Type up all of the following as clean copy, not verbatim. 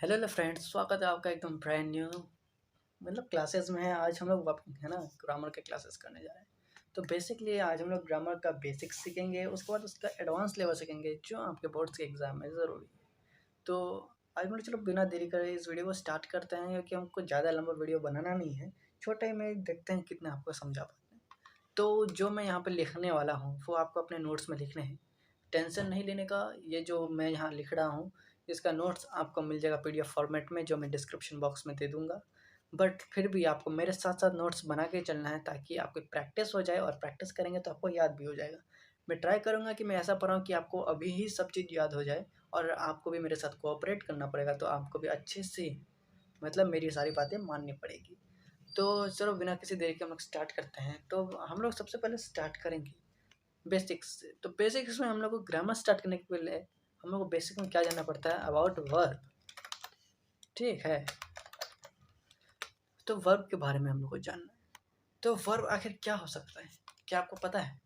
Hello friends, स्वागत है आपका एकदम ब्रांड न्यू क्लासेस में है। आज हम लोग है ना ग्रामर के क्लासेस करने जा रहे हैं। तो बेसिकली आज हम लोग ग्रामर का बेसिक्स सीखेंगे, उसके बाद उसका एडवांस लेवल सीखेंगे जो आपके बोर्ड्स के एग्ज़ाम में ज़रूरी है। तो आज हम लोग चलो बिना देरी करे इस वीडियो को स्टार्ट करते हैं, क्योंकि हमको ज़्यादा लंबा वीडियो बनाना नहीं है, छोटे में देखते हैं कितना आपको समझा पाते हैं। तो जो मैं यहाँ पर लिखने वाला हूँ वो आपको अपने नोट्स में लिखने हैं, टेंशन नहीं लेने का। ये जो मैं यहाँ लिख रहा हूँ इसका नोट्स आपको मिल जाएगा पीडीएफ फॉर्मेट में, जो मैं डिस्क्रिप्शन बॉक्स में दे दूँगा। बट फिर भी आपको मेरे साथ साथ नोट्स बना के चलना है, ताकि आपकी प्रैक्टिस हो जाए, और प्रैक्टिस करेंगे तो आपको याद भी हो जाएगा। मैं ट्राई करूँगा कि मैं ऐसा पढ़ाऊँ कि आपको अभी ही सब चीज़ याद हो जाए, और आपको भी मेरे साथ कोऑपरेट करना पड़ेगा, तो आपको भी अच्छे से मेरी सारी बातें माननी पड़ेगी। तो चलो बिना किसी देरी के हम लोग स्टार्ट करते हैं। तो हम लोग सबसे पहले स्टार्ट करेंगे बेसिक्स से। तो बेसिक्स में हम लोग को ग्रामर स्टार्ट करने के पहले हम लोग को बेसिक में क्या जानना पड़ता है, अबाउट वर्ब। ठीक है, तो वर्ब के बारे में हम लोग को जानना है। तो वर्ब आखिर क्या हो सकता है, क्या आपको पता है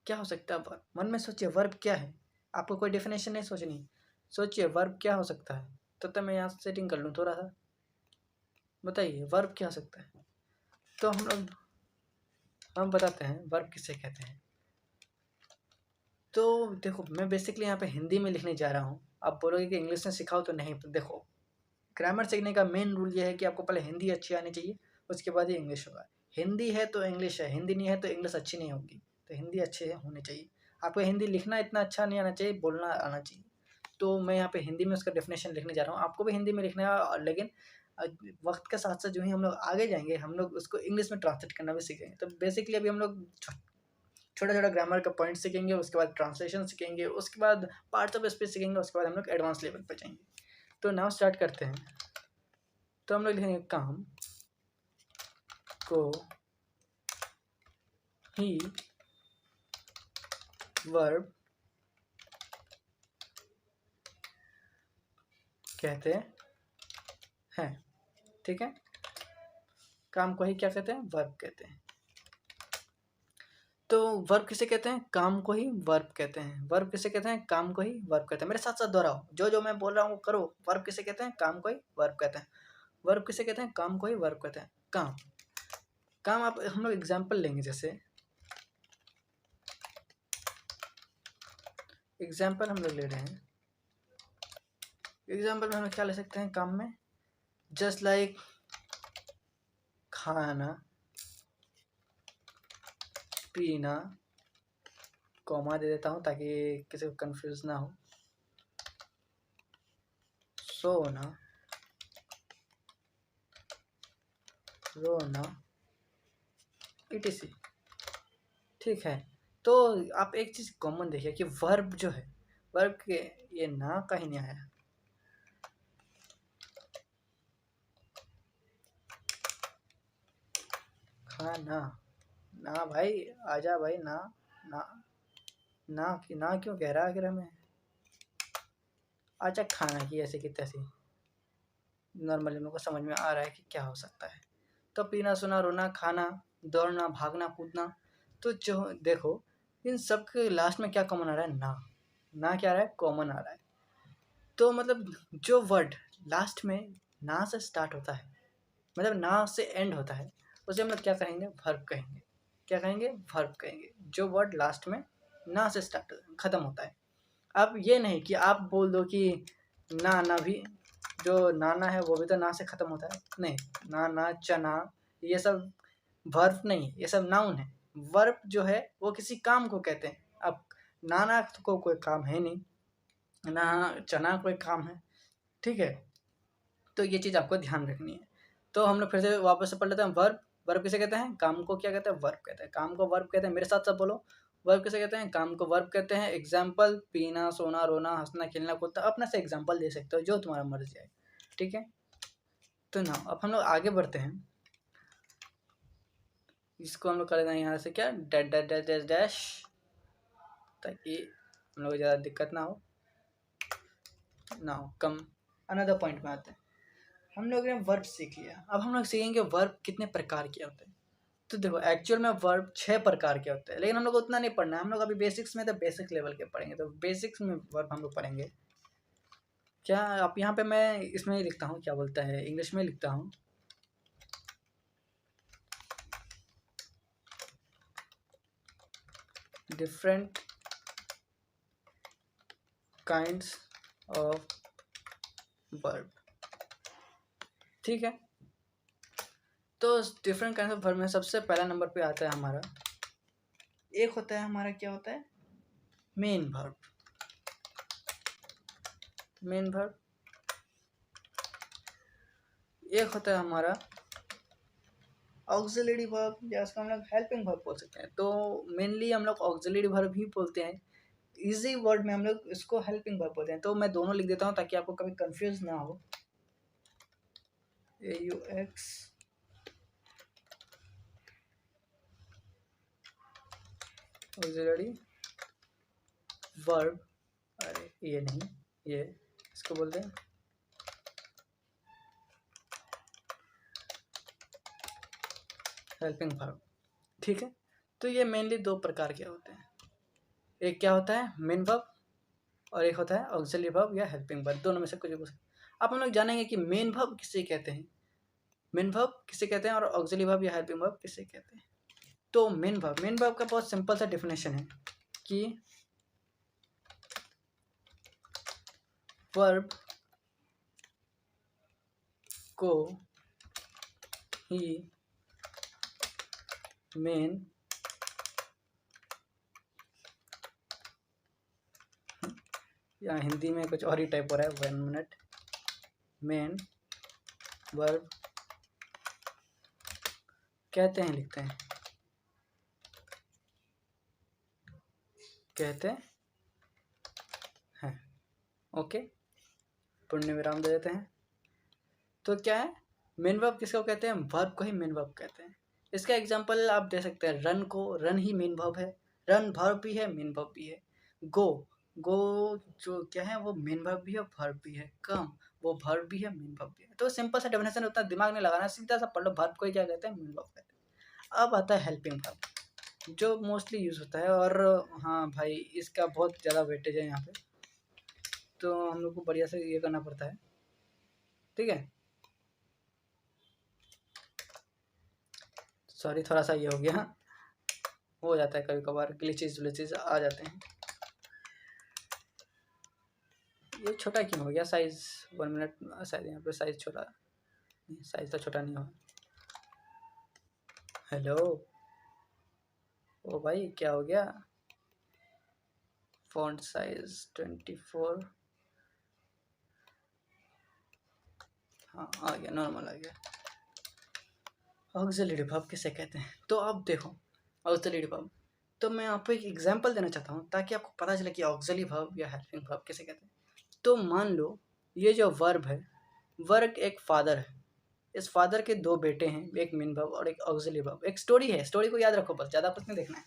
क्या हो सकता है वर्ब? मन में सोचिए वर्ब क्या है। आपको कोई डेफिनेशन नहीं सोचनी, सोचिए वर्ब क्या हो सकता है। तो मैं यहाँ सेटिंग कर लूँ थोड़ा सा, बताइए वर्ब क्या हो सकता है। तो हम बताते हैं वर्ब किसे कहते हैं। तो देखो, मैं बेसिकली यहाँ पे हिंदी में लिखने जा रहा हूँ। आप बोलोगे कि इंग्लिश में सिखाओ, तो नहीं। देखो, ग्रामर सीखने का मेन रूल ये है कि आपको पहले हिंदी अच्छी आनी चाहिए, उसके बाद ही इंग्लिश होगा। हिंदी है तो इंग्लिश है, हिंदी नहीं है तो इंग्लिश अच्छी नहीं होगी। तो हिंदी अच्छे होनी चाहिए। आपको हिंदी लिखना इतना अच्छा नहीं आना चाहिए, बोलना आना चाहिए। तो मैं यहाँ पे हिंदी में उसका डेफिनेशन लिखने जा रहा हूँ। आपको भी हिंदी में लिखना है, लेकिन वक्त के साथ साथ जो ही हम लोग आगे जाएंगे, हम लोग उसको इंग्लिश में ट्रांसलेट करना भी सीखेंगे। तो बेसिकली अभी हम लोग छोटा छोटा ग्रामर का पॉइंट सीखेंगे, उसके बाद ट्रांसलेशन सीखेंगे, उसके बाद पार्ट्स ऑफ स्पीच सीखेंगे, उसके बाद हम लोग एडवांस लेवल पर जाएंगे। तो नाउ स्टार्ट करते हैं। तो हम लोग लिखेंगे काम को ही वर्ब कहते हैं। ठीक है, काम को ही क्या कहते हैं, वर्ब कहते हैं। तो वर्ब किसे कहते हैं, काम को ही वर्ब कहते हैं। वर्ब किसे कहते हैं, काम को ही वर्ब कहते हैं। मेरे साथ साथ दोहराओ, जो जो मैं बोल रहा हूँ करो। वर्ब किसे कहते हैं, काम को ही वर्ब कहते हैं। वर्ब किसे कहते हैं, काम को ही वर्ब कहते हैं। काम काम आप हम लोग एग्जाम्पल लेंगे, जैसे एग्जाम्पल हम लोग ले रहे हैं। एग्जाम्पल में हम लोग क्या ले सकते हैं काम में, जस्ट लाइक खाना पीना, कॉमा दे देता हूँ ताकि किसी को कंफ्यूज ना हो, सोना रोना etc। ठीक है, तो आप एक चीज़ कॉमन देखिए कि वर्ब जो है, वर्ब के ये ना कहीं नहीं आया। खाना ना भाई, आजा भाई, ना ना ना क्यों कह रहा आखिर हमें। अच्छा, खाना की ऐसे की तैसी नॉर्मली मेरे को समझ में आ रहा है कि क्या हो सकता है। तो पीना सोना रोना खाना, दौड़ना भागना कूदना। तो जो देखो, इन सब के लास्ट में क्या कॉमन आ रहा है, ना क्या आ रहा है, कॉमन आ रहा है। तो जो वर्ड लास्ट में ना से स्टार्ट होता है, ना से एंड होता है, उसे हम लोग क्या कहेंगे, वर्ब कहेंगे। क्या कहेंगे, वर्ब कहेंगे। जो वर्ड लास्ट में ना से स्टार्ट खत्म होता है। अब ये नहीं कि आप बोल दो कि ना भी, जो नाना है वो भी तो ना से खत्म होता है। नहीं, ना चना, ये सब वर्ब नहीं, ये सब नाउन है। वर्ब जो है वो किसी काम को कहते हैं। अब नाना को कोई काम है नहीं, ना चना कोई काम है। ठीक है, तो ये चीज़ आपको ध्यान रखनी है। तो हम लोग फिर से वापस से पढ़ लेते हैं। वर्ब वर्ब किसे कहते हैं, काम को क्या कहते हैं, वर्ब कहते हैं। काम को वर्ब कहते हैं, मेरे साथ सब बोलो। वर्ब किसे कहते हैं, काम को वर्ब कहते हैं। एग्जाम्पल, पीना सोना रोना हंसना खेलना कूदना। अपने से एग्जाम्पल दे सकते हो, जो तुम्हारा मर्जी है। ठीक है, तो ना अब हम लोग आगे बढ़ते हैं। इसको हम लोग कर देंगे यहाँ से क्या, dash dash dash dash dash, ताकि हम लोग ज़्यादा दिक्कत ना हो। कम अनदर पॉइंट में आते हैं। हम लोग ने वर्ब सीख लिया, अब हम लोग सीखेंगे वर्ब कितने प्रकार के होते हैं। तो देखो, एक्चुअल में वर्ब 6 प्रकार के होते हैं, लेकिन हम लोग उतना नहीं पढ़ना है। हम लोग अभी बेसिक्स में तो बेसिक लेवल के पढ़ेंगे। तो बेसिक्स में वर्ब हम लोग पढ़ेंगे क्या आप यहाँ पे मैं इसमें ही लिखता हूँ, क्या बोलता है, इंग्लिश में लिखता हूँ। Different kinds of verb. ठीक है, तो डिफरेंट काइंड्स ऑफ वर्ब में सबसे पहला नंबर पे आता है हमारा, एक होता है हमारा, क्या होता है, मेन वर्ब। Main verb. एक होता है हमारा ऑक्सिलरी वर्ब, या उसको हम लोग हेल्पिंग वर्ब बोल सकते हैं। तो मेनली हम लोग ऑक्सिलरी वर्ब ही बोलते हैं, इजी वर्ड में हम लोग इसको हेल्पिंग वर्ब बोलते हैं। तो मैं दोनों लिख देता हूँ ताकि आपको कभी कंफ्यूज ना हो। AUX ऑक्सिलरी वर्ब, अरे ये नहीं, ये इसको बोलते हैं हेल्पिंग वर्ब। ठीक है, तो ये मेनली दो प्रकार के होते हैं, एक क्या होता है मेन वर्ब, और एक होता है ऑक्सिलरी वर्ब या हेल्पिंग वर्ब, दोनों में से कुछ भी। आप हम लोग जानेंगे कि मेन वर्ब किसे कहते हैं, मेन वर्ब किसे कहते हैं, और ऑक्सिलरी वर्ब या हेल्पिंग वर्ब किसे कहते हैं। तो मेन वर्ब का बहुत सिंपल सा डेफिनेशन है कि वर्ब को ही मेन या हिंदी में कुछ और ही टाइप हो रहा है, 1 मिनट, मेन वर्ब कहते हैं, लिखते हैं, कहते हैं। ओके, पुण्य विराम दे देते हैं। तो क्या है मेन वर्ब, किसको कहते हैं, वर्ब को ही मेन वर्ब कहते हैं। इसका एग्जांपल आप दे सकते हैं, रन को, रन ही मेन वर्ब है, रन वर्ब भी है मेन वर्ब भी है। गो, गो जो क्या है वो मेन वर्ब भी है वर्ब भी है। कम, वो वर्ब भी है मेन वर्ब भी है। तो सिंपल सा डेफिनेशन, उतना दिमाग नहीं लगाना, सीधा सा पढ़ लो, वर्ब को ही क्या कहते हैं, मेन वर्ब कहते हैं। अब आता है हेल्पिंग वर्ब, जो मोस्टली यूज होता है, और हाँ भाई इसका बहुत ज़्यादा वेटेज है यहाँ पे, तो हम लोग को बढ़िया से ये करना पड़ता है। ठीक है, सॉरी थोड़ा सा ये हो गया, हो जाता है कभी कभार, ग्लिचेज आ जाते हैं। ये छोटा क्यों हो गया साइज, 1 मिनट, शायद यहाँ पे साइज छोटा, साइज तो छोटा नहीं हुआ। हेलो, ओ भाई क्या हो गया, फॉन्ट साइज 24, हाँ आ गया, नॉर्मल आ गया। ऑक्सिलरी वर्ब किसे कहते हैं, तो अब देखो ऑक्सिलरी वर्ब, तो मैं आपको एक एग्जांपल देना चाहता हूँ ताकि आपको पता चले कि ऑक्सिलरी वर्ब या हेल्पिंग वर्ब किसे कहते हैं। तो मान लो ये जो वर्ब है, वर्ब एक फादर है, इस फादर के दो बेटे हैं, एक मेन वर्ब और एक ऑक्सिलरी वर्ब। एक स्टोरी है, स्टोरी को याद रखो बस, ज़्यादा कुछ नहीं देखना है।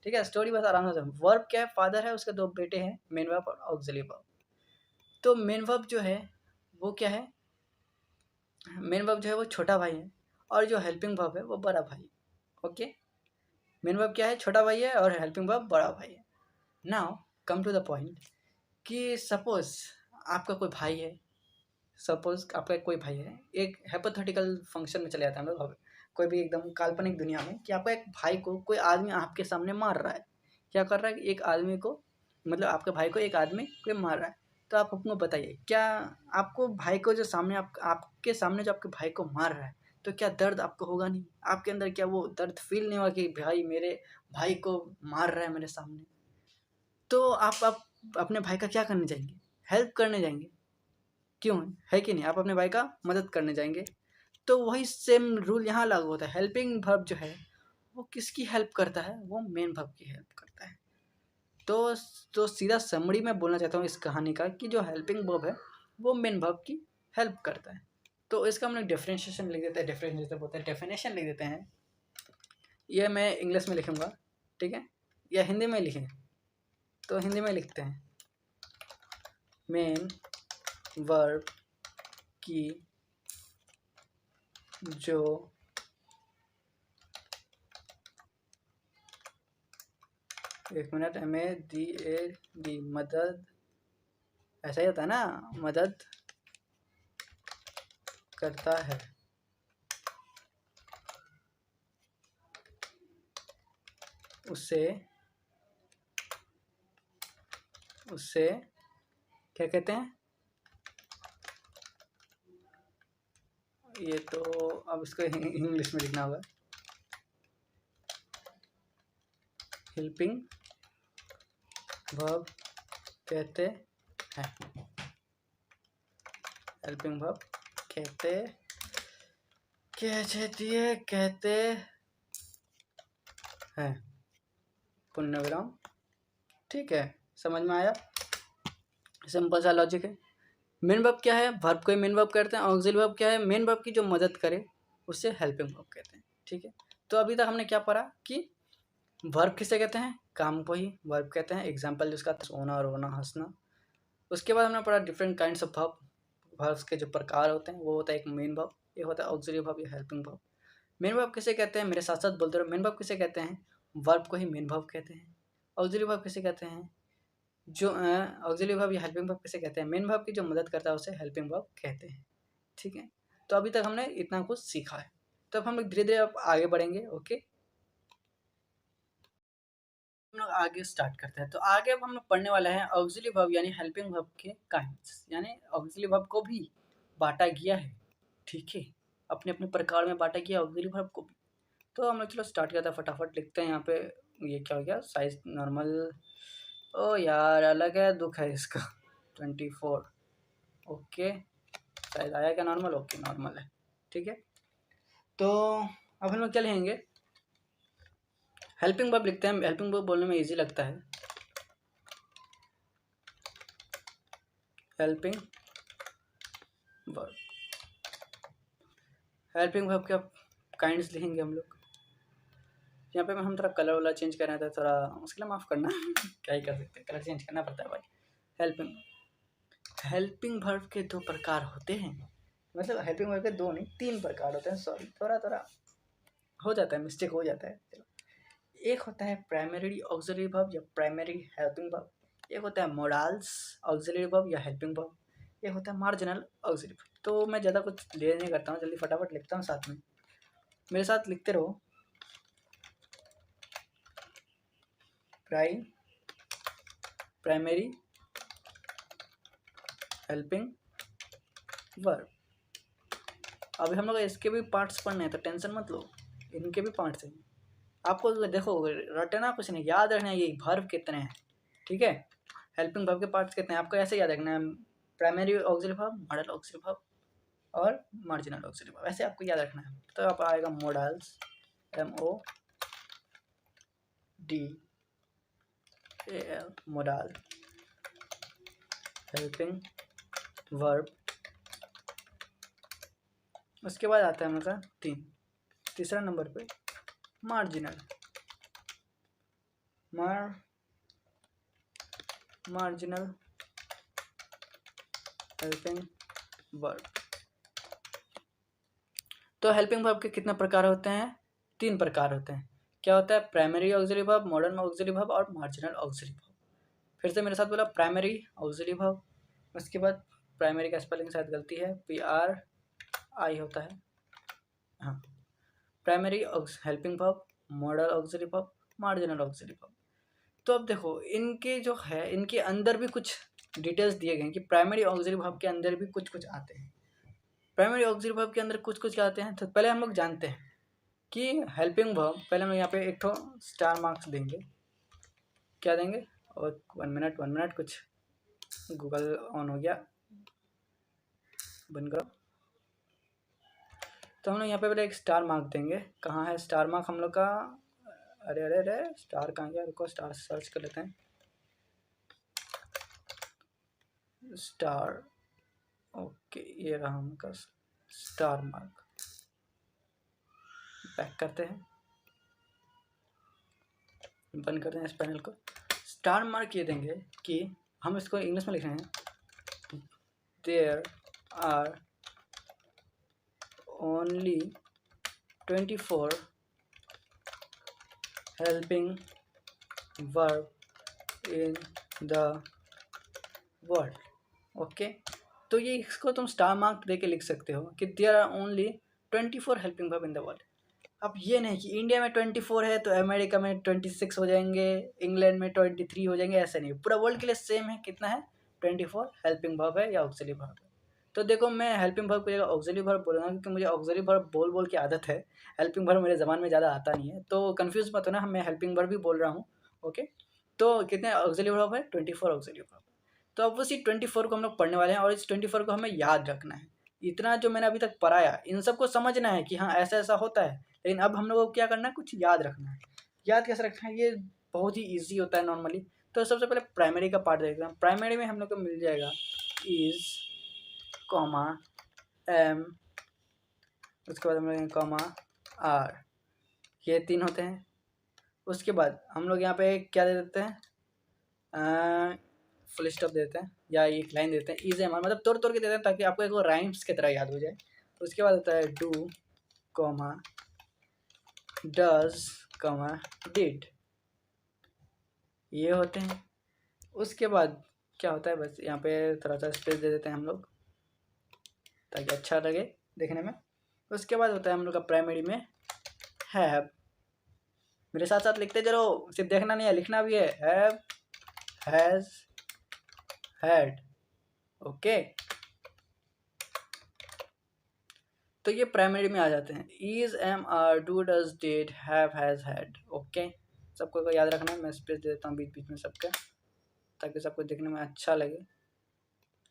ठीक है, स्टोरी बस आराम से। वर्ब क्या है, फादर है, उसके दो बेटे हैं, मेन वर्ब और ऑक्सिलरी वर्ब। तो मेन वर्ब जो है वो क्या है, मेन वर्ब जो है वो छोटा भाई है, और जो हेल्पिंग वर्ब है वो बड़ा भाई। ओके, मेन वर्ब क्या है, छोटा भाई है, और हेल्पिंग वर्ब बड़ा भाई है। Now come to the point, कि सपोज आपका कोई भाई है, सपोज आपका कोई भाई है, एक हाइपोथेटिकल फंक्शन में चले जाते हैं हम लोग, कोई भी एकदम काल्पनिक दुनिया में, कि आपका एक भाई को कोई आदमी आपके सामने मार रहा है। क्या कर रहा है, एक आदमी को, मतलब आपके भाई को एक आदमी कोई मार रहा है। तो आप अपने बताइए, क्या आपको भाई को जो सामने आपके सामने जो आपके भाई को मार रहा है, तो क्या दर्द आपको होगा नहीं, आपके अंदर क्या वो दर्द फील नहीं होगा कि भाई मेरे भाई को मार रहा है मेरे सामने। तो आप अपने भाई का क्या करने जाएंगे, हेल्प करने जाएंगे, क्यों, है कि नहीं, आप अपने भाई का मदद करने जाएंगे। तो वही सेम रूल यहाँ लागू होता है, हेल्पिंग वर्ब जो है वो किसकी हेल्प करता है, वो मेन वर्ब की हेल्प करता है। तो सीधा समरी में बोलना चाहता हूँ इस कहानी का, कि जो हेल्पिंग वर्ब है वो मेन वर्ब की हेल्प करता है। तो इसका हम लोग डिफ्रेंशिएशन लिख देते हैं, डिफ्रेंशिएशन बोलते हैं, डेफिनेशन लिख देते हैं। ये मैं इंग्लिश में लिखूँगा, ठीक है, या हिंदी में लिखें, तो हिंदी में लिखते हैं, मेन वर्ब की जो एक मिनट, MADD मदद ऐसा ही होता है ना, मदद करता है। उससे उससे क्या कहते हैं? ये तो अब इसको इंग्लिश में लिखना होगा। हेल्पिंग वर्ब कहते हैं। हेल्पिंग वर्ब कहते कहते हैं। पूर्ण विराम। ठीक है, समझ में आया? सिंपल सा लॉजिक है। मेन वर्ब क्या है? वर्ब को ही मेन वर्ब कहते हैं। ऑक्सिलरी वर्ब क्या है? मेन वर्ब की जो मदद करे उससे हेल्पिंग वर्ब कहते हैं। ठीक है, तो अभी तक हमने क्या पढ़ा कि वर्ब किसे कहते हैं? काम को ही वर्ब कहते हैं। एग्जाम्पल जिसका सोना, रोना, हंसना। उसके बाद हमने पढ़ा different kinds of verb. Verbs के जो प्रकार होते हैं वो होता है एक मेन वर्ब, ये होता है ऑक्सिलरी वर्ब या हेल्पिंग वर्ब। मेन वर्ब किसे कहते हैं? मेरे साथ साथ बोलते रहो। मेन वर्ब किसे कहते हैं? वर्ब को ही मेन वर्ब कहते हैं। ऑक्सिलरी वर्ब किसे कहते हैं? जो ऑक्सिलरी वर्ब या हेल्पिंग वर्ब किसे कहते हैं? मेन वर्ब की जो मदद करता है उसे हेल्पिंग वर्ब कहते हैं। ठीक है, तो अभी तक हमने इतना कुछ सीखा है, तो अब हम लोग धीरे धीरे अब आगे बढ़ेंगे। ओके, हम लोग आगे स्टार्ट करते हैं। तो आगे अब हम लोग पढ़ने वाले हैं ऑक्सिलरी वर्ब यानी हेल्पिंग वर्ब के काइंड्स, यानी ऑक्सिलरी वर्ब को भी बांटा गया है। ठीक है, अपने अपने प्रकार में बांटा गया ऑक्सिलरी वर्ब को भी। तो हम लोग चलो स्टार्ट करते हैं, फटाफट लिखते हैं यहाँ पे। ये क्या हो गया? Size normal. ओ यार, अलग है, दुख है इसका। 24। ओके, साइज आया क्या नॉर्मल? ओके, नॉर्मल है। ठीक है, तो अब हम लोग क्या लिखेंगे? हेल्पिंग वर्ब लिखते हैं। हेल्पिंग वर्ब बोलने में इजी लगता है। हेल्पिंग वर्ब, हेल्पिंग वर्ब के काइंड्स लिखेंगे हम लोग। यहाँ पे हम थोड़ा कलर वाला चेंज कर रहे थे, थोड़ा मुश्किल है, माफ़ करना। क्या ही कर सकते हैं, कलर चेंज करना पड़ता है भाई। हेल्पिंग वर्ब के दो प्रकार होते हैं। मतलब हेल्पिंग वर्ब के दो नहीं, 3 प्रकार होते हैं। सॉरी, थोड़ा थोड़ा हो जाता है, मिस्टेक हो जाता है। चलो, एक होता है प्राइमरी ऑक्सिलरी वर्ब या प्राइमरी हेल्पिंग वर्ब। एक होता है मोडाल्स ऑक्सिलरी वर्ब या हेल्पिंग वर्ब। एक होता है मार्जिनल ऑक्सिलरी वर्ब। तो मैं ज़्यादा कुछ ले नहीं करता हूँ, जल्दी फटाफट लिखता हूँ, साथ में मेरे साथ लिखते रहो। Primary helping verb. अभी हम लोग इसके भी पार्ट्स पढ़ने हैं, तो टेंशन मत लो, इनके भी पार्ट्स हैं। आपको देखो, रटना कुछ नहीं, याद रखना है ये वर्ब कितने हैं। ठीक है, हेल्पिंग वर्ब के पार्ट्स कितने हैं आपको ऐसे याद रखना है। Primary auxiliary verb, model auxiliary verb और मार्जिनल ऑक्सिलरी वर्ब, ऐसे आपको याद रखना है। तो आप आएगा modals, MODAL, modal, helping verb. उसके बाद आता है हम लोग का तीसरा नंबर पे मार्जिनल हेल्पिंग वर्ब। तो हेल्पिंग वर्ब के कितने प्रकार होते हैं? 3 प्रकार होते हैं। क्या होता है? Primary auxiliary verb, modern auxiliary verb और मार्जिनल ऑक्सिलरी वर्ब। फिर से मेरे साथ बोला, प्राइमरी ऑक्सिलरी वर्ब। उसके बाद प्राइमरी का स्पेलिंग शायद गलती है, PRI होता है। हाँ, primary helping verb, model auxiliary verb, marginal auxiliary verb. तो अब देखो, इनके जो है इनके अंदर भी कुछ डिटेल्स दिए गए हैं कि प्राइमरी ऑक्सिलरी वर्ब के अंदर भी कुछ कुछ आते हैं। प्राइमरी ऑक्सिलरी वर्ब के अंदर कुछ कुछ क्या आते हैं, तो पहले हम लोग जानते हैं कि हेल्पिंग वर्ब, पहले हम लोग यहाँ पे एक तो स्टार मार्क्स देंगे। क्या देंगे? और 1 मिनट, कुछ गूगल ऑन हो गया, बंद करो। तो हम लोग यहाँ पे पहले एक स्टार मार्क देंगे। कहाँ है स्टार मार्क हम लोग का? अरे अरे अरे, स्टार कहाँ गया? रुको, स्टार सर्च कर लेते हैं। स्टार, ओके, ये रहा हमका स्टार मार्क। बैक करते हैं, बंद करते हैं इस पैनल को। स्टार मार्क ये देंगे कि हम इसको इंग्लिश में लिख रहे हैं, there are only 24 helping verb in the world. Okay, तो ये इसको तुम स्टार मार्क दे के लिख सकते हो कि there are only 24 helping verb in the world. अब ये नहीं कि इंडिया में 24 है तो अमेरिका में 26 हो जाएंगे, इंग्लैंड में 23 हो जाएंगे, ऐसे नहीं, पूरा वर्ल्ड के लिए सेम है। कितना है? 24 हेल्पिंग वर्ब है या ऑक्सिलरी वर्ब है। तो देखो मैं हेल्पिंग वर्ब की जगह ऑक्सिलरी वर्ब बोलूँगा क्योंकि मुझे ऑक्सिलरी वर्ब बोल बोल की आदत है, हेल्पिंग वर्ब मेरे ज़बान में ज़्यादा आता नहीं है, तो कन्फ्यूज़ मत होना, मैं हेल्पिंग वर्ब भी बोल रहा हूँ। ओके, तो कितने ऑक्सिलरी वर्ब है? 24 ऑक्सिलरी वर्ब। तो अब उसी 24 को हम लोग पढ़ने वाले हैं और इस 24 को हमें याद रखना है। इतना जो मैंने अभी तक पढ़ाया इन सबको समझना है कि हाँ ऐसा ऐसा होता है, लेकिन अब हम लोगों को क्या करना है? कुछ याद रखना है। याद कैसे रखना है? ये बहुत ही ईजी होता है नॉर्मली। तो सबसे पहले प्राइमरी का पार्ट देखते हैं। प्राइमरी में हम लोग को मिल जाएगा इज, कॉमा, एम, उसके बाद हम लोग कॉमा आर, ये 3 होते हैं। उसके बाद हम लोग यहाँ पे क्या दे देते हैं? फुल स्टॉप देते हैं या एक लाइन देते हैं। इज एम आर मतलब तोड़ तोड़ के देते हैं ताकि आपको एक राइम्स की तरह याद हो जाए। उसके बाद होता है do, comma, does, comma, did, ये होते हैं। उसके बाद क्या होता है? बस यहाँ पे थोड़ा सा स्पेस दे देते हैं हम लोग ताकि अच्छा लगे देखने में। उसके बाद होता है हम लोग का प्राइमरी में हैव, मेरे साथ साथ लिखते चलो, सिर्फ देखना नहीं है लिखना भी है। Have, has, had. ओके, तो ये प्राइमरी में आ जाते हैं। Is, am, are, do, does, did, have, has, had. Okay, सबको को याद रखना है। मैं स्पेस दे देता हूँ बीच बीच में सबके ताकि सबको देखने में अच्छा लगे।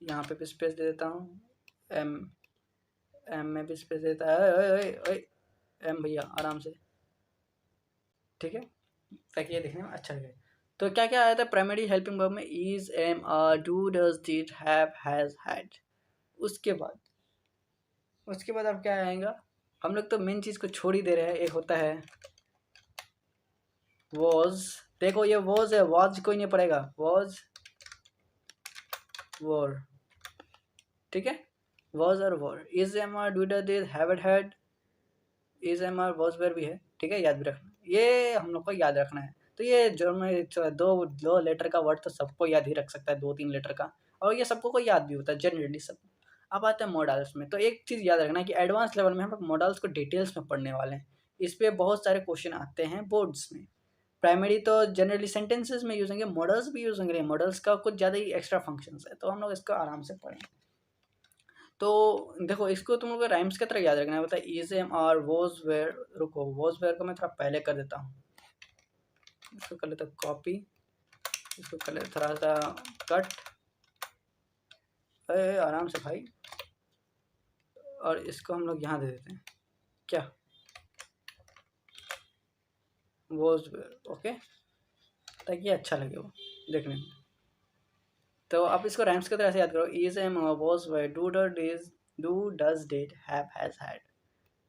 यहाँ पे भी स्पेस दे देता हूँ। एम, एम में भी स्पेस देता है। ओए ओए ओए, एम भैया आराम से, ठीक है, ताकि ये देखने में अच्छा लगे। तो क्या क्या आया था प्राइमरी हेल्पिंग वर्ब में? Is, am, are, do, does, did, have, has, had. उसके बाद अब क्या आएगा? हम लोग तो मेन चीज़ को छोड़ ही दे रहे हैं। एक होता है वॉज, देखो ये वॉज है, वॉज कोई नहीं पड़ेगा, वॉज, वॉर, ठीक है, वॉज और were. Is, am, are, do, does, did, have, had, is, am, are, was, were भी है, ठीक है, याद भी रखना, ये हम लोग को याद रखना है। तो ये जो मैं दो लेटर का वर्ड तो सबको याद ही रख सकता है, 2-3 लेटर का, और ये सबको को याद भी होता है जनरली सब। अब आते हैं मॉडल्स में। तो एक चीज़ याद रखना है कि एडवांस लेवल में हम लोग मॉडल्स को डिटेल्स में पढ़ने वाले हैं। इस पर बहुत सारे क्वेश्चन आते हैं बोर्ड्स में। प्राइमरी तो जनरली सेंटेंसेस में यूज होंगे, मॉडल्स भी यूज होंगे, मॉडल्स का कुछ ज़्यादा ही एक्स्ट्रा फंक्शंस है, तो हम लोग इसको आराम से पढ़ें। तो देखो इसको तुम लोग राइम्स की तरह याद रखना है। बताए is, am, are, was, were. रुको, वॉज, वेयर को मैं थोड़ा पहले कर देता हूँ, इसको कर लेता कॉपी, इसको कर लेता थोड़ा सा कट, आराम से भाई, और इसको हम लोग यहाँ दे देते हैं क्या? Was, where. ओके, ताकि अच्छा लगे वो देखने में। तो आप इसको राइम्स की तरह से याद करो। Is, am, was, were, do, do, does, did, have, has, had.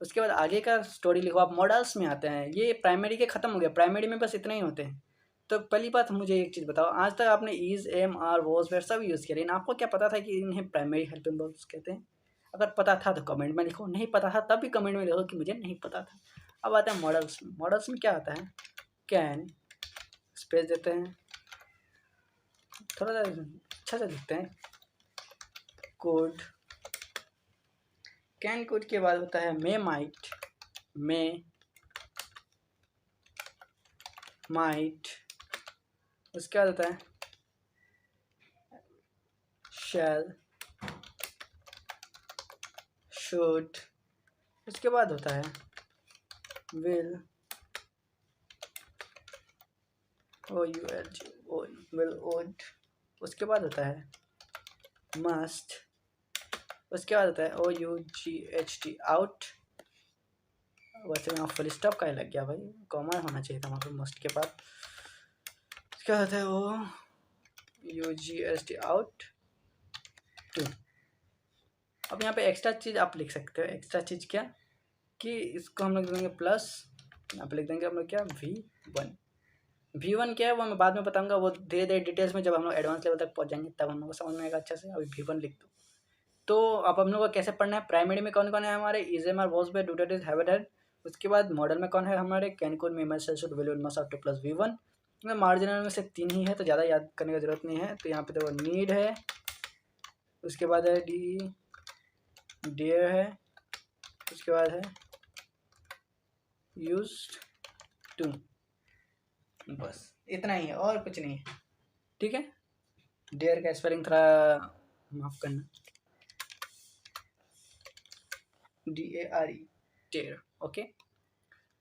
उसके बाद आगे का स्टोरी लिखो। आप मॉडल्स में आते हैं, ये प्राइमरी के खत्म हो गया, प्राइमरी में बस इतने ही होते हैं। तो पहली बात मुझे एक चीज़ बताओ, आज तक आपने is, am, are, was, were सब यूज़ किया, लेकिन आपको क्या पता था कि इन्हें प्राइमरी हेल्पिंग वर्ब्स कहते हैं? अगर पता था तो कमेंट में लिखो, नहीं पता था तब भी कमेंट में लिखो कि मुझे नहीं पता था। अब आते हैं मॉडल्स में। मॉडल्स में क्या आता है? कैन, स्पेस देते हैं, थोड़ा सा अच्छा सा लिखते हैं, कोड, कैन कोड के बाद होता है मे, माइट, मे, माइट। उसके बाद होता है शैल, शुड। उसके बाद होता है will, O U L G, will, would. उसके बाद होता है मस्ट। उसके बाद होता है O U G H T, ought. वैसे यहाँ फुल स्टॉप का ही लग गया भाई, कॉमा होना चाहिए था वहाँ पर मस्ट के बाद। उसके बाद होता है O U G H T, ought to. अब यहाँ पे एक्स्ट्रा चीज़ आप लिख सकते हो। एक्स्ट्रा चीज़ क्या कि इसको हम लोग देंगे प्लस, यहाँ पे लिख देंगे हम लोग क्या, V1। V1 क्या है वो मैं बाद में बताऊंगा, वो धीरे धीरे डिटेल्स में जब हम लोग एडवांस लेवल तक पहुँच जाएंगे तब हम लोग को समझ में आएगा अच्छे से। अभी V1 लिख दो। तो अब हम लोग को कैसे पढ़ना है? प्राइमरी में कौन कौन है हमारे? Is, am, are, was, were, do, does, have, had. उसके बाद मॉडल में कौन है हमारे? Can, could, may, might, shall, should, will, would, must, ought, to plus V1। Marginal में से 3 ही है तो ज़्यादा याद करने की जरूरत नहीं है। तो यहाँ पे देखो नीड है, उसके बाद है डी डेयर है, उसके बाद है यूज्ड टू, बस इतना ही है और कुछ नहीं है। ठीक है, डेयर का स्पेलिंग थोड़ा माफ करना, DARE, डेयर। ओके,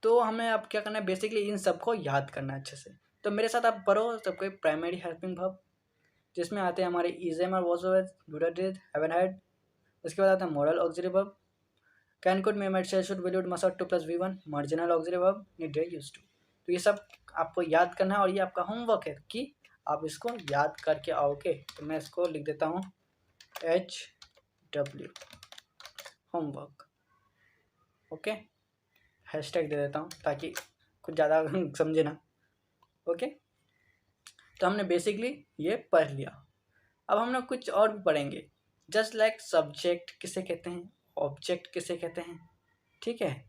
तो हमें अब क्या करना है, बेसिकली इन सबको याद करना है अच्छे से। तो मेरे साथ आप पढ़ो सबको। प्राइमरी हेल्पिंग वर्ब जिसमें आते हैं हमारे इज एम और was do did haven had. उसके बाद आता है modal auxiliary verb, can could may might shall should will would must ought to plus V1, marginal auxiliary verb need dare used to. तो ये सब आपको याद करना है और ये आपका होमवर्क है कि आप इसको याद करके आओगे। तो मैं इसको लिख देता हूँ HW होमवर्क। ओके, हैशटैग दे देता हूँ ताकि कुछ ज़्यादा समझे ना। ओके, तो हमने बेसिकली ये पढ़ लिया। अब हम लोग कुछ और भी पढ़ेंगे, जस्ट लाइक सब्जेक्ट किसे कहते हैं, ऑब्जेक्ट किसे कहते हैं। ठीक है,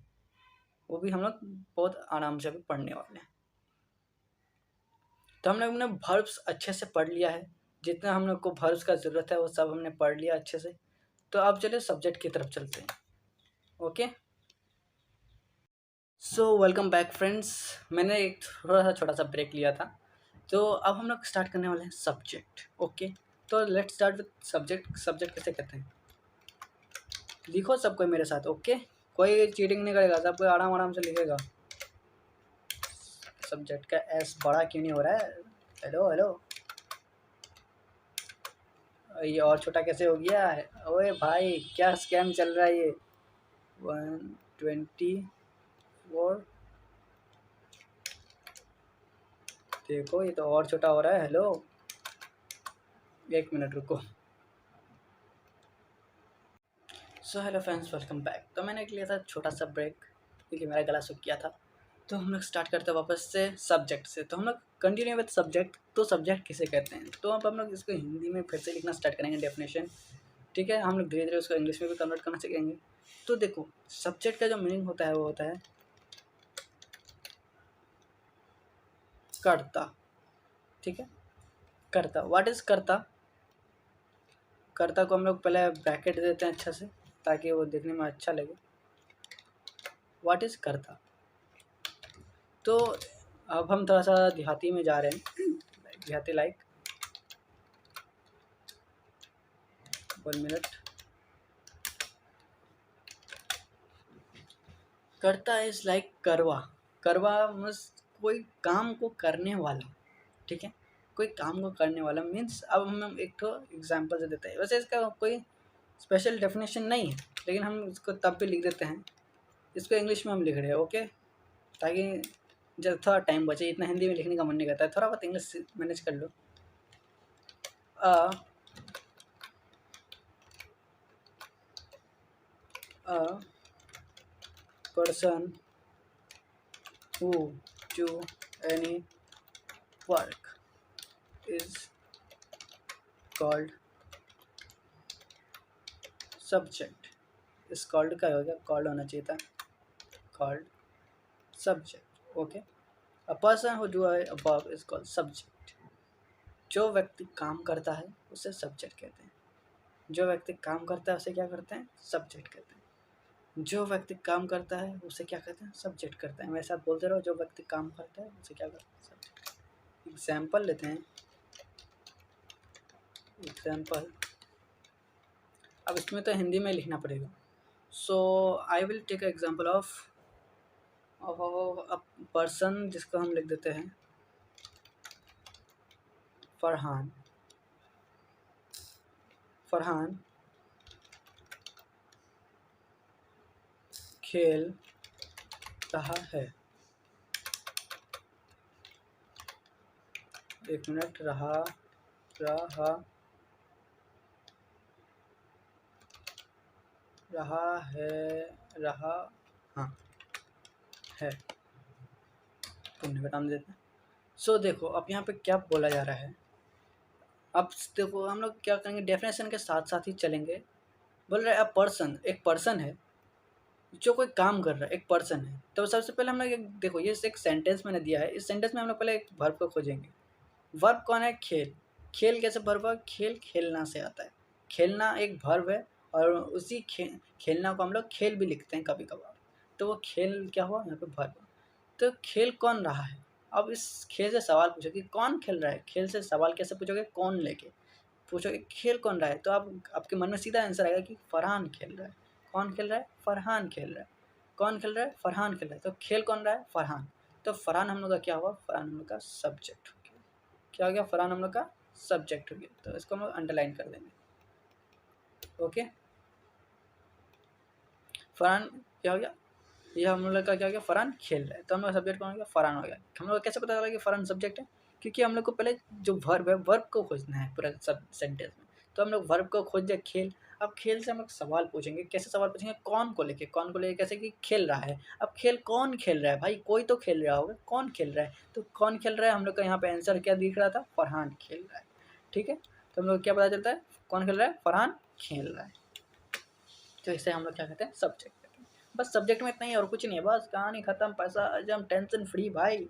वो भी हम लोग बहुत आराम से भी पढ़ने वाले हैं। तो हम लोग ने वर्ब्स अच्छे से पढ़ लिया है, जितना हम लोग को वर्ब्स का ज़रूरत है वो सब हमने पढ़ लिया अच्छे से। तो अब चलिए सब्जेक्ट की तरफ चलते हैं। Okay, so welcome back friends. मैंने एक थोड़ा सा छोटा सा ब्रेक लिया था, तो अब हम लोग स्टार्ट करने वाले हैं सब्जेक्ट। ओके, तो let's start with subject. Subject किसे कहते हैं, लिखो सबको मेरे साथ। ओके, कोई चीटिंग नहीं करेगा, सब कोई आराम आराम से लिखेगा। सब्जेक्ट का एस बड़ा क्यों नहीं हो रहा है, हेलो हेलो, ये और छोटा कैसे हो गया है। ओए भाई क्या स्कैम चल रहा है ये। 124, देखो ये तो और छोटा हो रहा है। हेलो, एक मिनट रुको। So hello friends, welcome back. तो मैंने लिया था छोटा सा ब्रेक क्योंकि मेरा गला सूख गया था। तो हम लोग स्टार्ट करते हैं वापस से सब्जेक्ट से। तो हम लोग कंटिन्यू विद सब्जेक्ट। तो सब्जेक्ट किसे कहते हैं, तो अब हम लोग इसको हिंदी में फिर से लिखना स्टार्ट करेंगे डेफिनेशन। ठीक है, हम लोग धीरे धीरे उसको इंग्लिश में भी कन्वर्ट करना सीखेंगे। तो देखो सब्जेक्ट का जो मीनिंग होता है वो होता है कर्ता। ठीक है, कर्ता, व्हाट इज कर्ता। कर्ता को हम लोग पहले ब्रैकेट देते हैं अच्छा से ताकि वो देखने में अच्छा लगे। व्हाट इज कर्ता। तो अब हम थोड़ा सा देहाती में जा रहे हैं, देहाती लाइक। 1 मिनट। कर्ता इज लाइक करवा। करवा मीन्स कोई काम को करने वाला। ठीक है, कोई काम को करने वाला मीन्स, अब हम एक तो एग्जाम्पल से देते हैं। वैसे इसका कोई स्पेशल डेफिनेशन नहीं है, लेकिन हम इसको तब भी लिख देते हैं। इसको इंग्लिश में हम लिख रहे हैं। ओके, ताकि जब थोड़ा टाइम बचे, इतना हिंदी में लिखने का मन नहीं करता है, थोड़ा बहुत इंग्लिश मैनेज कर लो। a person who do any work is called subject। इस called का हो गया, called होना चाहिए था, called subject। Okay, a person who do a verb is called subject। जो व्यक्ति काम करता है उसे subject कहते हैं। जो व्यक्ति काम करता है उसे क्या करते हैं, subject कहते हैं। जो व्यक्ति काम करता है उसे क्या कहते हैं, सब्जेक्ट करता है। मेरे साथ बोलते रहो, जो व्यक्ति काम करता है उसे क्या करता है, सब्जेक्ट। एग्जाम्पल लेते हैं, एग्जाम्पल। अब इसमें तो हिंदी में लिखना पड़ेगा। So I will take example of a person जिसको हम लिख देते हैं फरहान। फरहान खेल रहा है। एक मिनट, रहा हाँ है, तुमने बता देते हैं। सो देखो अब यहाँ पे क्या बोला जा रहा है। अब देखो हम लोग क्या करेंगे, डेफिनेशन के साथ साथ ही चलेंगे। बोल रहे अब पर्सन, एक पर्सन है जो कोई काम कर रहा है, एक पर्सन है। तो सबसे पहले हम लोग देखो, ये एक सेंटेंस मैंने दिया है, इस सेंटेंस में हम लोग पहले एक वर्ब को खोजेंगे। वर्ब कौन है, खेल। खेल कैसे वर्ब है, खेल खेलना से आता है। खेलना एक वर्ब है और उसी खेलना को हम लोग खेल भी लिखते हैं कभी कभार। तो वो खेल क्या हुआ यहाँ पे वर्ब। तो खेल कौन रहा है? अब इस खेल से सवाल पूछो कि कौन खेल रहा है। खेल से सवाल कैसे पूछोगे? कौन लेके पूछोगे खेल कौन रहा है, तो आप आपके मन में सीधा आंसर आएगा कि फरहान खेल रहा है। कौन खेल रहा है? फरहान खेल रहा है। कौन खेल रहा है? फरहान खेल रहा है। तो खेल कौन रहा है? फरहान। तो फरहान हम लोग का क्या हुआ? फरहान हम लोग का सब्जेक्ट हो गया। क्या हो गया? फरहान हम लोग का सब्जेक्ट हो गया। तो इसको हम लोग अंडरलाइन कर देंगे। ओके, फरहान क्या हो गया? ये हम लोग का क्या हो गया? फरहान खेल रहा है। तो हम लोग सब्जेक्ट कौन हो गया? फरहान हो गया। हम लोग को कैसे पता चला कि फरहान सब्जेक्ट है? क्योंकि हम लोग को पहले जो वर्ब है, वर्ब को खोजना है पूरा सब सेंटेंस में। तो हम लोग वर्ब को खोज दिया खेल। अब खेल से हम लोग सवाल पूछेंगे। कैसे सवाल पूछेंगे? कौन को लेके। कौन को लेके कैसे? कि खेल रहा है। अब खेल कौन खेल रहा है भाई? कोई तो खेल रहा होगा। कौन खेल रहा है? तो कौन खेल रहा है? हम लोग का यहाँ पे आंसर क्या दिख रहा था? फरहान खेल रहा है। ठीक है, तो हम लोग क्या पता चलता है? कौन खेल रहा है? फरहान खेल रहा है। तो इसे हम लोग क्या कहते हैं? सब्जेक्ट। बस सब्जेक्ट में इतना ही और कुछ नहीं है। बस कहानी खत्म, पैसा हजम, टेंशन फ्री भाई।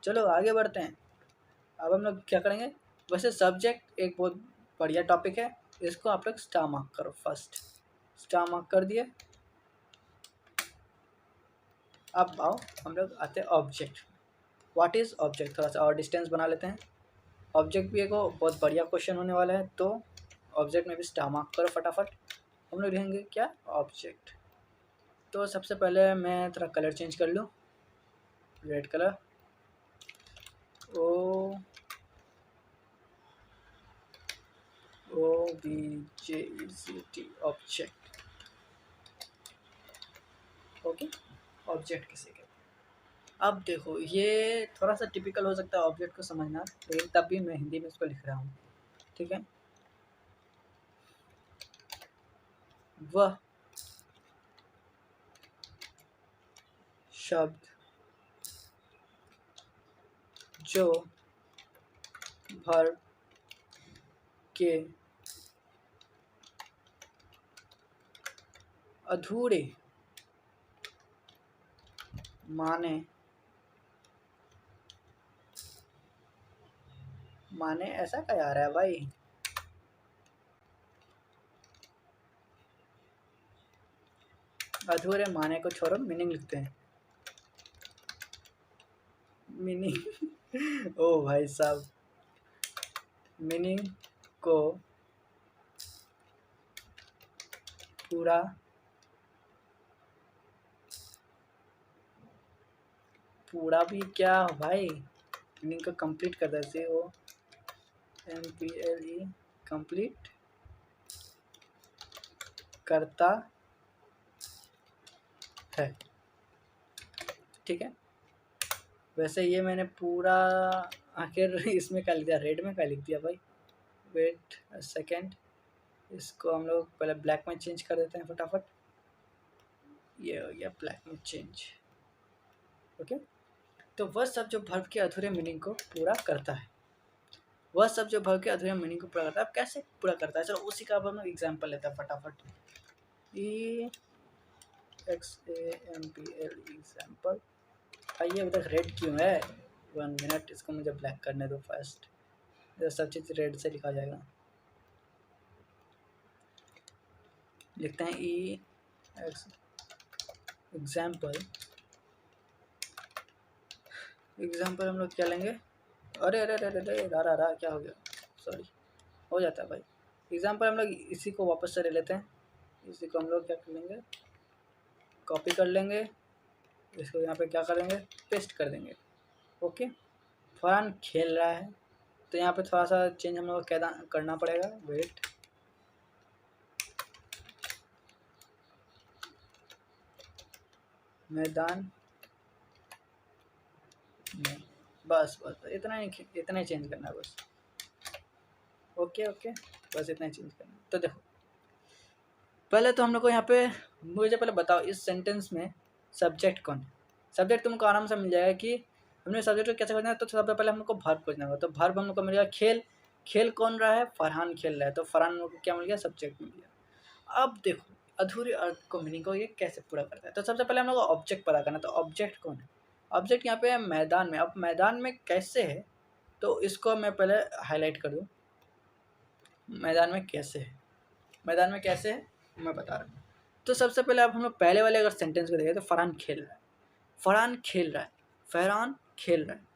चलो आगे बढ़ते हैं। अब हम लोग क्या करेंगे? वैसे सब्जेक्ट एक बहुत बढ़िया टॉपिक है। इसको आप लोग स्टार मार्क करो। फर्स्ट स्टार मार्क कर दिए। अब आओ हम लोग आते हैं ऑब्जेक्ट। What is object? थोड़ा सा और डिस्टेंस बना लेते हैं। ऑब्जेक्ट भी एक बहुत बढ़िया क्वेश्चन होने वाला है, तो ऑब्जेक्ट में भी स्टार मार्क करो फटाफट। हम लोग लिखेंगे क्या? ऑब्जेक्ट। तो सबसे पहले मैं थोड़ा कलर चेंज कर लूँ, red colour. OBJECT object. Okay, object किसे कहते हैं? अब देखो ये थोड़ा सा टिपिकल हो सकता है ऑब्जेक्ट को समझना, लेकिन तब भी मैं हिंदी में इसको लिख रहा हूँ। ठीक है, वह शब्द जो वर्ब के अधूरे माने ऐसा क्या आ रहा है भाई? अधूरे माने को छोड़ो, मीनिंग लिखते हैं। मीनिंग ओ भाई साहब, मीनिंग को पूरा पूरा भी क्या भाई? मीनिंग को कंप्लीट कर देते हो। MPLE कंप्लीट करता है। ठीक है, वैसे ये मैंने पूरा आखिर इसमें क्या लिख दिया? रेड में क्या लिख दिया भाई? वेट सेकेंड, इसको हम लोग पहले ब्लैक में चेंज कर देते हैं फटाफट। ये हो गया ब्लैक में चेंज। ओके, तो वह सब जो वर्ब के अधूरे मीनिंग को पूरा करता है। वह सब जो वर्ब के अधूरे मीनिंग को पूरा करता है। अब कैसे पूरा करता है? चलो उसी का अब हम एग्जाम्पल लेते हैं फटाफट। EXAMPL example. भाई ये अभी तक रेड क्यों है? 1 मिनट, इसको मुझे ब्लैक करने दो फर्स्ट। सब चीज़ रेड से लिखा जाएगा। लिखते हैं एग्जाम्पल। एग्जाम्पल हम लोग क्या लेंगे? अरे अरे अरे अरे रा क्या हो गया? सॉरी, हो जाता है भाई। एग्जाम्पल हम लोग इसी को वापस से ले लेते हैं। इसी को हम लोग क्या कर लेंगे? कॉपी कर लेंगे। इसको यहाँ पे क्या करेंगे? पेस्ट कर देंगे। ओके, फरहान खेल रहा है, तो यहाँ पे थोड़ा सा चेंज हम लोग को करना पड़ेगा। वेट, मैदान में, बस बस इतना ही चेंज करना है बस। ओके ओके, बस इतना ही चेंज करना है। तो देखो पहले तो हम लोग को यहाँ पे, मुझे पहले बताओ इस सेंटेंस में सब्जेक्ट कौन है? सब्जेक्ट तुमको आराम से मिल जाएगा कि हमने सब्जेक्ट को कैसे खोजना है। तो सबसे पहले हम लोग को वर्ब खोजना होगा। तो वर्ब हम लोग को मिल गया खेल। खेल कौन रहा है? फरहान खेल रहा है। तो फरहान को क्या मिल गया? सब्जेक्ट मिल गया। अब देखो अधूरे अर्थ को मीनिंग को ये कैसे पूरा करता है। तो सबसे पहले हम लोग को ऑब्जेक्ट पता करना। तो ऑब्जेक्ट कौन है? ऑब्जेक्ट यहाँ पे है मैदान में। अब मैदान में कैसे है, तो इसको मैं पहले हाईलाइट कर दूँ। मैदान में कैसे है, मैदान में कैसे है मैं बता रहा हूँ। तो सबसे पहले आप हम लोग पहले वाले अगर सेंटेंस को देखें तो फरहान खेल रहा है, फरहान खेल रहा है, फरहान खेल रहा है।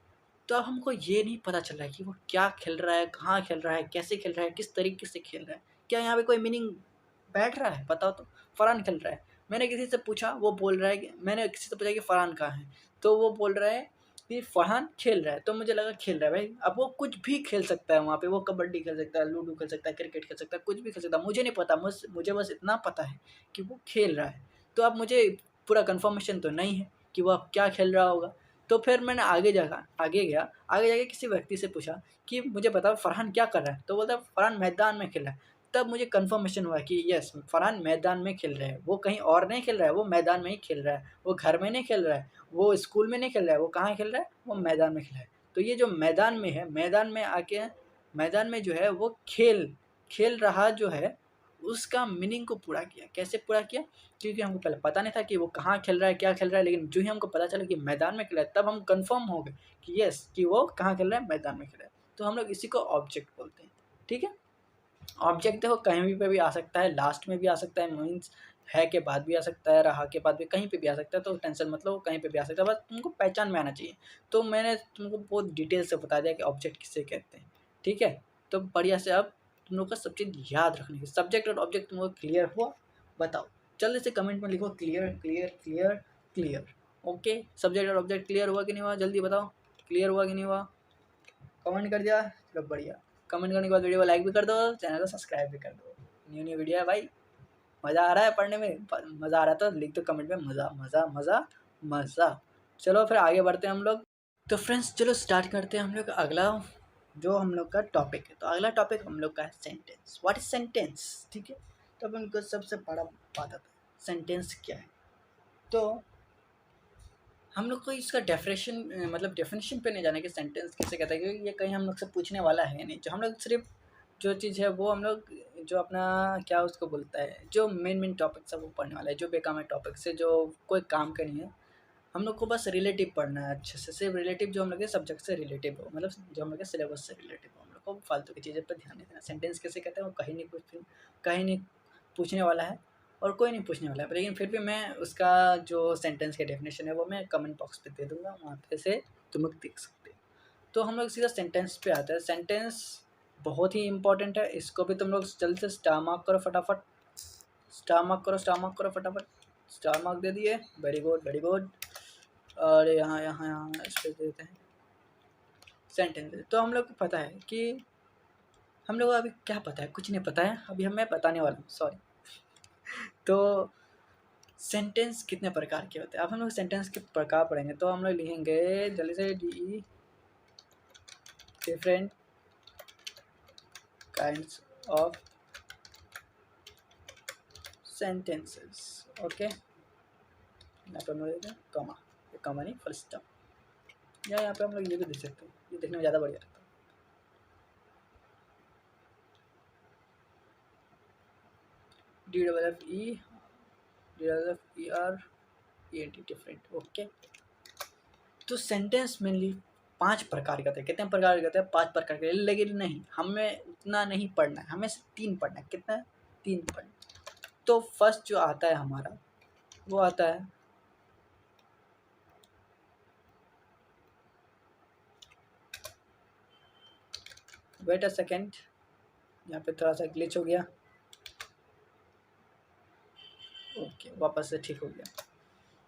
तो अब हमको ये नहीं पता चल रहा है कि वो क्या खेल रहा है, कहाँ खेल रहा है, कैसे खेल रहा है, किस तरीके से खेल रहा है, क्या यहाँ पे कोई मीनिंग बैठ रहा है बताओ तो। फरहान खेल रहा है, मैंने किसी से पूछा वो बोल रहा है कि मैंने किसी से पूछा कि फरहान कहाँ है, तो वो बोल रहा है कि फरहान खेल रहा है, तो मुझे लगा खेल रहा है भाई। अब वो कुछ भी खेल सकता है वहाँ पे, वो कबड्डी खेल सकता है, लूडो खेल सकता है, क्रिकेट खेल सकता है, कुछ भी खेल सकता है, मुझे नहीं पता, मुझे बस इतना पता है कि वो खेल रहा है। तो अब मुझे पूरा कन्फर्मेशन तो नहीं है कि वो अब क्या खेल रहा होगा। तो फिर मैंने आगे जाके किसी व्यक्ति से पूछा कि मुझे बताओ फरहान क्या कर रहा है, तो बोलता फरहान मैदान में खेल रहा है। तब मुझे कन्फर्मेशन हुआ कि यस फरहान मैदान में खेल रहा है, वो कहीं और नहीं खेल रहा है, वो मैदान में ही खेल रहा है, वो घर में नहीं खेल रहा है, वो स्कूल में नहीं खेल रहा है, वो कहाँ खेल रहा है, वो मैदान में खेल रहा है। तो ये जो मैदान में है, मैदान में आके मैदान में जो है वो खेल खेल रहा जो है उसका मीनिंग को पूरा किया। कैसे पूरा किया? क्योंकि हमको पहले पता नहीं था कि वो कहाँ खेल रहा है, क्या खेल रहा है, लेकिन जो ही हमको पता चला कि मैदान में खेल रहा है तब हम कंफर्म हो गए कि यस कि वो कहाँ खेल रहा है, मैदान में खेल रहा है। तो हम लोग इसी को ऑब्जेक्ट बोलते हैं। ठीक है, ऑब्जेक्ट देखो कहीं भी पे भी आ सकता है, लास्ट में भी आ सकता है, मीन्स है के बाद भी आ सकता है, रहा के बाद भी कहीं पे भी आ सकता है, तो टेंशन मतलब वो कहीं पे भी आ सकता है, बस तुमको पहचान में आना चाहिए। तो मैंने तुमको बहुत डिटेल से बता दिया कि ऑब्जेक्ट किसे कहते हैं। ठीक है, तो बढ़िया से अब तुम लोग का सब चीज़ याद रखने की, सब्जेक्ट और ऑब्जेक्ट तुमको क्लियर हुआ? बताओ जल्दी से कमेंट में लिखो clear clear clear clear. Okay, subject और ऑब्जेक्ट क्लियर हुआ कि नहीं हुआ, जल्दी बताओ क्लियर हुआ कि नहीं हुआ। कमेंट कर दिया, चलो बढ़िया। कमेंट करने के बाद वीडियो को लाइक भी कर दो, चैनल को सब्सक्राइब भी कर दो। न्यू वीडियो है भाई, मज़ा आ रहा है पढ़ने में, मज़ा आ रहा था लिख दो कमेंट में मज़ा मज़ा मज़ा मज़ा। चलो फिर आगे बढ़ते हैं हम लोग। तो फ्रेंड्स चलो स्टार्ट करते हैं हम लोग अगला जो हम लोग का टॉपिक है। तो अगला टॉपिक हम लोग का है सेंटेंस। What is sentence? ठीक है, तो अपन को सबसे बड़ा बात आता है सेंटेंस क्या है। तो हम लोग को इसका डेफिनेशन मतलब डेफिनेशन पे नहीं जाने कि सेंटेंस किसे कहता है, क्योंकि ये कहीं हम लोग से पूछने वाला है नहीं। जो हम लोग सिर्फ जो चीज़ है वो हम लोग जो अपना क्या उसको बोलता है, जो मेन टॉपिक्स है वो पढ़ने वाला है, जो बेकाम है टॉपिक्स है जो कोई काम का नहीं है। हम लोग को बस रिलेटिव पढ़ना है अच्छे से, सिर्फ रिलेटिव जो हम लोग के सब्जेक्ट से रिलेटिव हो, मतलब जो हम लोग के सिलेबस से रिलेटिव हो। हम लोग को फालतू की चीज़ें पर ध्यान नहीं देना। सेंटेंस कैसे कहते हैं वो कहीं नहीं पूछने वाला है और कोई नहीं पूछने वाला है, लेकिन फिर भी मैं उसका जो सेंटेंस का डेफिनेशन है वो मैं कमेंट बॉक्स पे दे दूँगा, वहाँ पे से तुम लोग देख सकते हो। तो हम लोग सीधा सेंटेंस पे आते हैं। सेंटेंस बहुत ही इंपॉर्टेंट है, इसको भी तुम लोग जल्द से स्टार मार्क करो फटाफट, स्टार मार्क करो, स्टार मार्क करो फटाफट। स्टार मार्क दे दिए, वेरी गुड वेरी गुड। और यहाँ यहाँ यहाँ इस पर देते हैं सेंटेंस। तो हम लोग को पता है कि हम लोग को अभी क्या पता है, कुछ नहीं पता है, अभी हमें बताने वाला हूँ, सॉरी। तो सेंटेंस कितने प्रकार के होते हैं, अब हम लोग सेंटेंस के प्रकार पढ़ेंगे। तो हम लोग लिखेंगे जल्दी से D different kinds of sentences. Okay, यहाँ पे हम लोग देते हैं कॉमा, ये कॉमा नहीं फुल स्टॉप, या यहाँ पे हम लोग ये भी देख सकते हैं, ये देखने में ज़्यादा बढ़िया लगता है। DFFER different. ओके, तो सेंटेंस मेनली 5 प्रकार के होते हैं। कितने प्रकार के होते हैं? 5 प्रकार के, लेकिन नहीं हमें उतना नहीं पढ़ना है, हमें सिर्फ 3 पढ़ना है। कितना? 3 पढ़ना। तो फर्स्ट जो आता है हमारा वो आता है वेट अ सेकेंड, यहाँ पे थोड़ा सा ग्लिच हो गया। ओके, वापस से ठीक हो गया।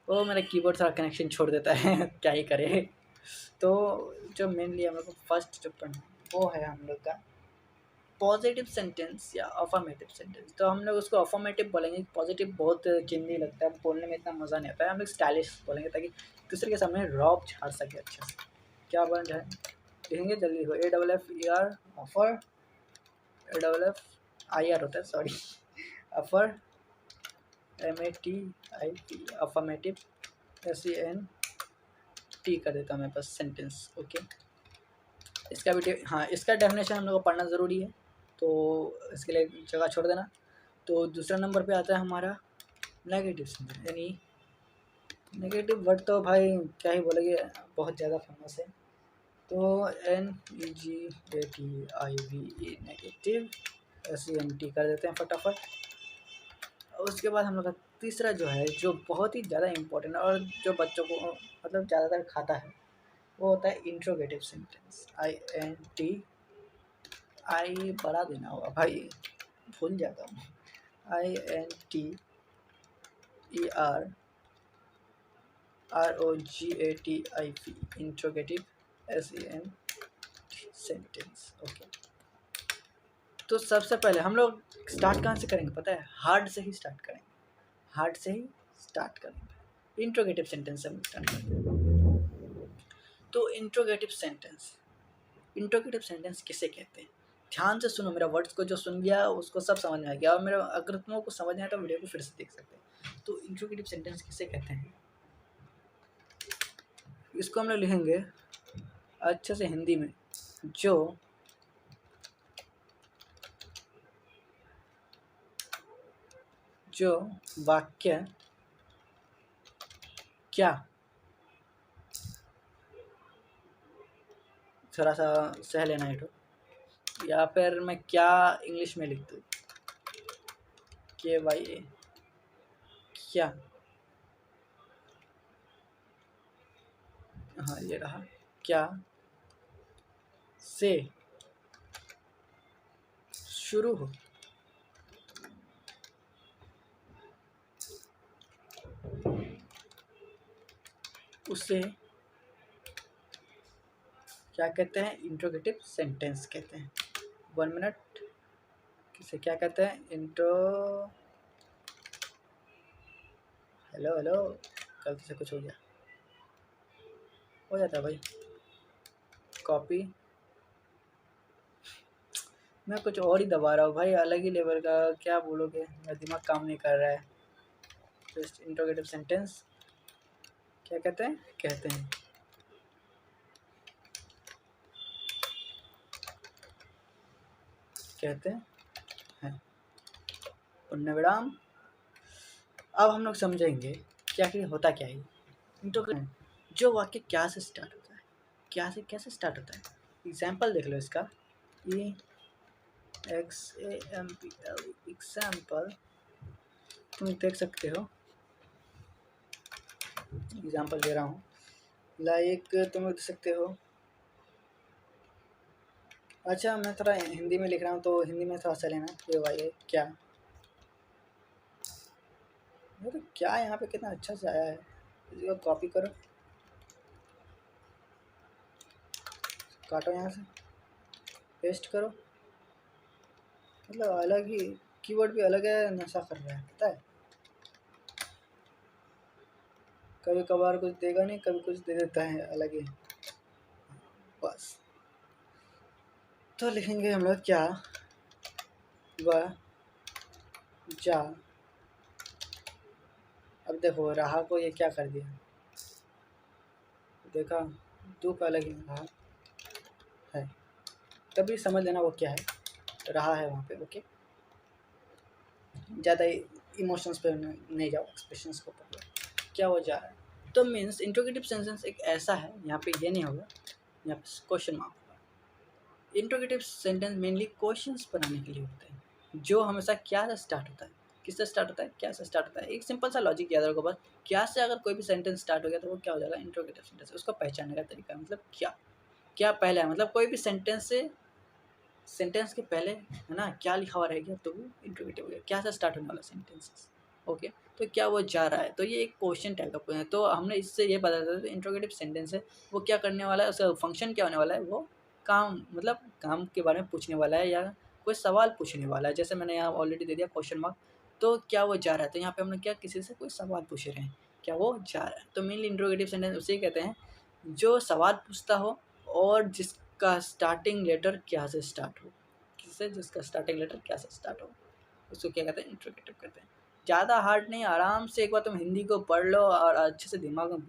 वो मेरा कीबोर्ड थोड़ा कनेक्शन छोड़ देता है क्या ही करे। तो जो मेनली हम लोग को फर्स्ट जो पढ़ना वो है हम लोग का पॉजिटिव सेंटेंस या अफर्मेटिव सेंटेंस। तो हम लोग उसको अफर्मेटिव बोलेंगे, पॉजिटिव बहुत चिंदी लगता है, बोलने में इतना मज़ा नहीं आता है। हम लोग स्टाइलिश बोलेंगे ताकि दूसरे के सामने रॉब झाड़ सके अच्छे से। क्या बन रहा है देखेंगे जल्दी हो, AFFER ऑफर, AFFIR होता है sorry, offer MATIP affirmative SENT कर देता हूँ मैं बस सेंटेंस। ओके, इसका भी हाँ इसका डेफिनेशन हम लोग को पढ़ना ज़रूरी है, तो इसके लिए जगह छोड़ देना। तो दूसरा नंबर पे आता है हमारा नेगेटिव सेंटेंस, यानी नेगेटिव वर्ड तो भाई क्या ही बोलेंगे, बहुत ज़्यादा फेमस है। तो NEGATIVE नेगेटिव SENT कर देते हैं फटाफट। उसके बाद हम लोग का तीसरा जो है, जो बहुत ही ज़्यादा इम्पोर्टेंट है और जो बच्चों को मतलब ज़्यादातर खाता है, वो होता है इंट्रोगेटिव सेंटेंस। INT, आई बड़ा देना होगा भाई, भूल जाता हूँ। INTERROGATIV, interrogative SENT sentence. Okay, तो सबसे पहले हम लोग स्टार्ट कहाँ से करेंगे पता है? हार्ड से ही स्टार्ट करेंगे, हार्ड से ही स्टार्ट करेंगे। इंट्रोगेटिव सेंटेंस से हम स्टार्ट करेंगे। तो इंट्रोगेटिव सेंटेंस किसे कहते हैं? ध्यान से सुनो मेरा वर्ड्स को, जो सुन गया उसको सब समझ में आ गया, और मेरा अगर तुम लोगों को समझ आए तो वीडियो को फिर से देख सकते हैं। तो इंट्रोगेटिव सेंटेंस किसे कहते हैं, इसको हम लोग लिखेंगे अच्छे से हिंदी में। जो वाक्य क्या, थोड़ा सा सह लेना है तो, या फिर मैं क्या इंग्लिश में लिख दूँ, KYA, क्या, हाँ ये रहा, क्या से शुरू हो, उसे क्या कहते हैं? इंट्रोगेटिव सेंटेंस कहते हैं। 1 मिनट, किसे क्या कहते हैं? हेलो गलती से कुछ हो गया, हो जाता है भाई, कॉपी, मैं कुछ और ही दबा रहा हूँ भाई, अलग ही लेवल का, क्या बोलोगे, मेरा दिमाग काम नहीं कर रहा है। जस्ट इंट्रोगेटिव सेंटेंस क्या कहते हैं? कहते हैं पुण्य विराम। अब हम लोग समझेंगे क्या कि होता क्या है इंट्रोगेटिव, जो वाक्य क्या से स्टार्ट होता है, क्या से कैसे स्टार्ट होता है। एग्जाम्पल देख लो इसका, EXAMPL, एग्जाम्पल, तुम देख सकते हो, एग्जाम्पल दे रहा हूँ, लाइक तुम देख सकते हो। अच्छा मैं थोड़ा हिंदी में लिख रहा हूँ तो हिंदी में थोड़ा सा लेना, ये भाई क्या, तो क्या यहाँ पे कितना अच्छा से आया है, इसको कॉपी करो, काटो यहाँ से, पेस्ट करो, मतलब अलग ही कीवर्ड भी अलग है, नशा कर रहा है पता है। कभी कभार कुछ देगा नहीं, कभी कुछ दे देता है अलग ही, बस। तो लिखेंगे हम लोग क्या, वह जा, अब देखो रहा को ये क्या कर दिया, देखा, दो का अलग ही रहा है, तभी समझ लेना वो क्या है, रहा है वहाँ पे। ओके, ज़्यादा इमोशंस पे नहीं जाओ, एक्सप्रेशंस को पकड़ो, क्या वो जा रहा है। तो मीन्स इंट्रोगेटिव सेंटेंस एक ऐसा है, यहाँ पे ये नहीं होगा, यहाँ पे क्वेश्चन मार्क होगा। इंट्रोगेटिव सेंटेंस मेनली क्वेश्चंस बनाने के लिए होते हैं, जो हमेशा क्या से स्टार्ट होता है, किससे स्टार्ट होता है, क्या से स्टार्ट होता है। एक सिंपल सा लॉजिक याद रखो बस, क्या से अगर कोई भी सेंटेंस स्टार्ट हो गया तो वो क्या हो जाएगा, इंट्रोगेटिव सेंटेंस। उसको पहचानने का तरीका मतलब क्या पहले है, मतलब कोई भी सेंटेंस के पहले है ना क्या लिखा हुआ रहेगा तो वो इंट्रोगेटिव हो गया, क्या से स्टार्ट होने वाला सेंटेंसेस। ओके, तो क्या वो जा रहा है, तो ये एक क्वेश्चन टाइप का है, तो हमने इससे ये पता चला तो इंट्रोगेटिव सेंटेंस है वो क्या करने वाला है, उसका फंक्शन क्या होने वाला है, वो काम मतलब काम के बारे में पूछने वाला है या कोई सवाल पूछने वाला है। जैसे मैंने यहाँ ऑलरेडी दे दिया क्वेश्चन मार्क, तो क्या वो जा रहा है, तो यहाँ पे हमने क्या किसी से कोई सवाल पूछ रहे हैं, क्या वो जा रहा है। तो मेनली इंट्रोगेटिव सेंटेंस उसे कहते हैं जो सवाल पूछता हो और जिसका स्टार्टिंग लेटर क्या से स्टार्ट हो, किससे, जिसका स्टार्टिंग लेटर क्या से स्टार्ट हो, उसको क्या कहते हैं, इंट्रोगेटिव कहते हैं। ज़्यादा हार्ड नहीं, आराम से एक बार तुम हिंदी को पढ़ लो और अच्छे से दिमाग में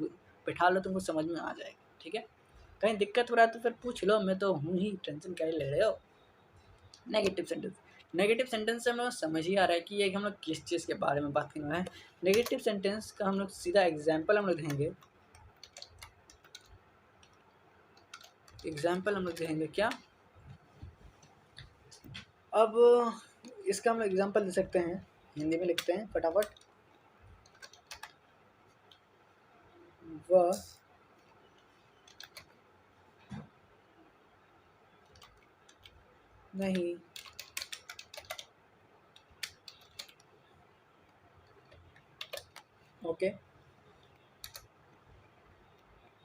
बिठा लो, तुमको समझ में आ जाएगा। ठीक है, कहीं दिक्कत हो रहा है तो फिर पूछ लो, मैं तो हूँ ही, टेंशन क्या ले रहे हो। नेगेटिव सेंटेंस से हम लोग समझ ही आ रहा है कि ये हम लोग किस चीज़ के बारे में बात करना है। नेगेटिव सेंटेंस का हम लोग सीधा एग्जाम्पल हम लोग देंगे, क्या, अब इसका हम एग्जांपल दे सकते हैं, हिंदी में लिखते हैं फटाफट। वह नहीं ओके।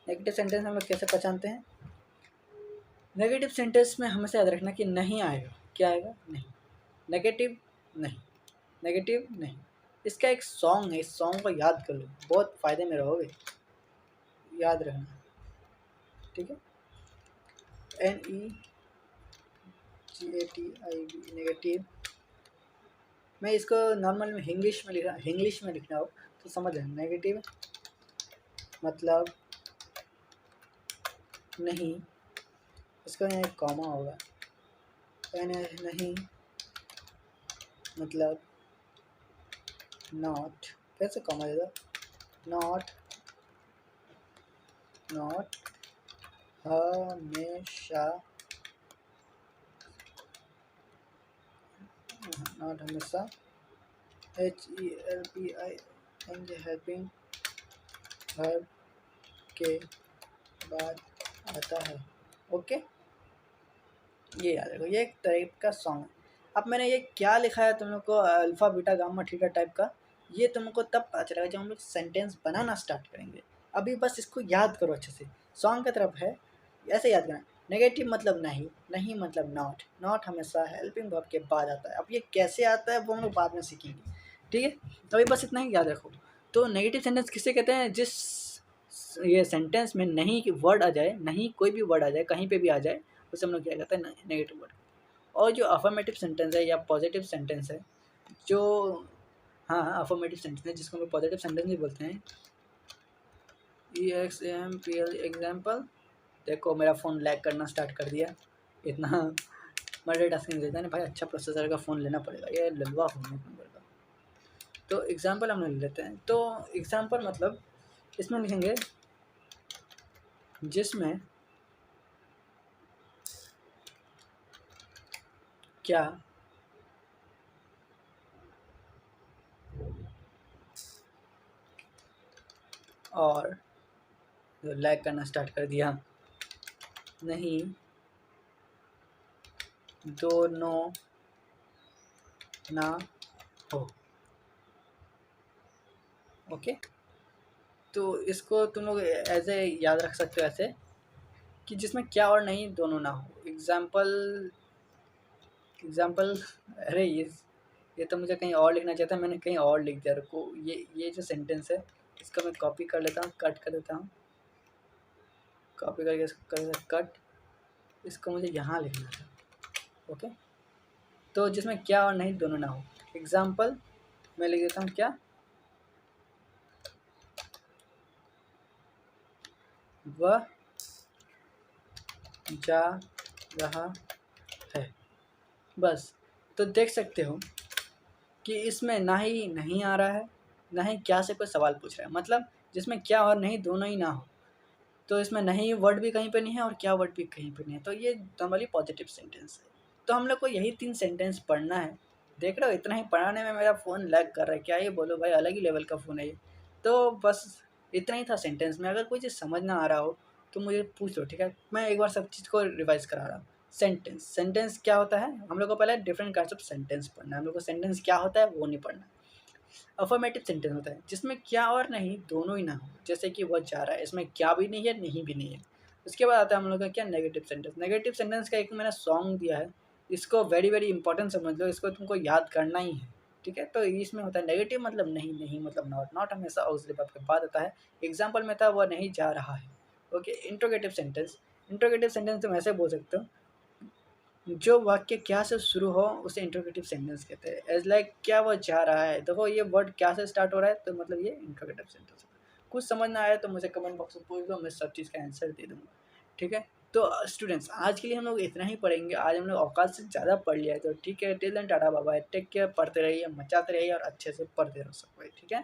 नेगेटिव सेंटेंस हम लोग कैसे पहचानते हैं? नेगेटिव सेंटेंस में हमेशा याद रखना कि नहीं आएगा। क्या आएगा? नहीं। नेगेटिव नहीं, नेगेटिव नहीं। इसका एक सॉन्ग है, इस सॉन्ग को याद कर लो, बहुत फ़ायदे में रहोगे, याद रखना, ठीक है। NEGATIV, negative. मैं इसको नॉर्मल में इंग्लिश में लिखना हो तो समझ लेना। नेगेटिव मतलब नहीं, इसका यहाँ एक कॉमा होगा। नहीं मतलब नॉट, कैसे कॉमा देगा? नॉट हमेशा, नॉट हमेशा, HELPING हेल्पिंग वर्ब के बाद आता है। ओके, ये याद रखो, ये एक टाइप का सॉन्ग है। अब मैंने ये क्या लिखा है तुम लोग को, alpha beta gamma theta type का, ये तुमको तब पता चलेगा जब हम लोग सेंटेंस बनाना स्टार्ट करेंगे। अभी बस इसको याद करो अच्छे से, सॉन्ग की तरफ है, ऐसे याद करना। नेगेटिव मतलब नहीं, नहीं मतलब नॉट, नॉट हमेशा हेल्पिंग वर्ब के बाद आता है। अब ये कैसे आता है वो हम लोग बाद में सीखेंगे, ठीक है। अभी बस इतना ही याद रखो। तो नेगेटिव सेंटेंस किसे कहते हैं? जिस ये सेंटेंस में नहीं की वर्ड आ जाए, नहीं कोई भी वर्ड आ जाए, कहीं पे भी आ जाए, उसे हम लोग क्या कहते हैं? Negative word. और जो अफर्मेटिव सेंटेंस है या पॉजिटिव सेंटेंस है, जो हाँ अफर्मेटिव सेंटेंस है जिसको हम लोग पॉजिटिव सेंटेंस भी बोलते हैं। EXAMPL example. देखो मेरा फ़ोन लैग करना स्टार्ट कर दिया, इतना मल्टीटास्किंग देता है ना भाई, अच्छा प्रोसेसर का फ़ोन लेना पड़ेगा, ये ललवा फ़ोन है नंबर का। तो एग्जाम्पल हम ले लेते हैं। तो एग्जाम्पल मतलब इसमें लिखेंगे जिसमें क्या और लैग करना स्टार्ट कर दिया, नहीं दोनों ना हो। ओके, तो इसको तुम लोग ऐसे याद रख सकते हो ऐसे कि जिसमें क्या और नहीं दोनों ना हो। एग्जाम्पल अरे ये तो मुझे कहीं और लिखना चाहता, मैंने कहीं और लिख दिया। रुको, ये जो सेंटेंस है इसका मैं कॉपी कर लेता हूँ, कट कर देता हूँ, कॉपी करके इसको कर देता कट, इसको मुझे यहाँ लिखना था। ओके, तो जिसमें क्या और नहीं दोनों ना हो। एग्जाम्पल मैं लिख देता हूँ क्या, वह जा रहा है, बस। तो देख सकते हो कि इसमें ना ही नहीं आ रहा है, ना ही क्या से कोई सवाल पूछ रहा है, मतलब जिसमें क्या और नहीं दोनों ही ना हो। तो इसमें नहीं वर्ड भी कहीं पे नहीं है और क्या वर्ड भी कहीं पे नहीं है, तो ये नॉर्मली पॉजिटिव सेंटेंस है। तो हम लोग को यही 3 सेंटेंस पढ़ना है। देख रहे हो इतना ही पढ़ाने में मेरा फ़ोन लैग कर रहा है, क्या ये बोलो भाई, अलग ही लेवल का फ़ोन है ये। तो बस इतना ही था सेंटेंस में। अगर कोई चीज़ समझ ना आ रहा हो तो मुझे पूछ लो, ठीक है। मैं एक बार सब चीज़ को रिवाइज़ करा रहा हूँ। सेंटेंस क्या होता है? हम लोग को पहले डिफरेंट काइंड्स ऑफ सेंटेंस पढ़ना है। हम लोग को सेंटेंस क्या होता है वो नहीं पढ़ना। अफर्मेटिव सेंटेंस होता है जिसमें क्या और नहीं दोनों ही ना हो, जैसे कि वह जा रहा है, इसमें क्या भी नहीं है, नहीं भी नहीं है। उसके बाद आता है हम लोग का क्या, नेगेटिव सेंटेंस। नेगेटिव सेंटेंस का एक मैंने सॉन्ग दिया है, इसको वेरी वेरी इंपॉर्टेंट समझ लो, इसको तुमको याद करना ही है, ठीक है। तो इसमें होता है नेगेटिव मतलब नहीं, नहीं मतलब नॉट, नॉट हमेशा ऑक्सिलरी वर्ब के बाद आता है। एग्जाम्पल में था वह नहीं जा रहा है। ओके, इंट्रोगेटिव सेंटेंस तुम ऐसे बोल सकते हो, जो वाक्य क्या से शुरू हो उसे इंट्रोगेटिव सेंटेंस कहते हैं। एज लाइक क्या वो जा रहा है, देखो ये वर्ड क्या से स्टार्ट हो रहा है, तो मतलब ये इंट्रोगेटिव सेंटेंस है। कुछ समझ ना आया तो मुझे कमेंट बॉक्स में पूछ दो, मैं सब चीज़ का आंसर दे दूँगा, ठीक है। तो स्टूडेंट्स आज के लिए हम लोग इतना ही पढ़ेंगे, आज हम लोग औकात से ज़्यादा पढ़ लिया है, तो ठीक है। Till then tata bye bye, take care, पढ़ते रहिए, मचाते रहिए और अच्छे से पढ़ते रहो सब कोई, ठीक है।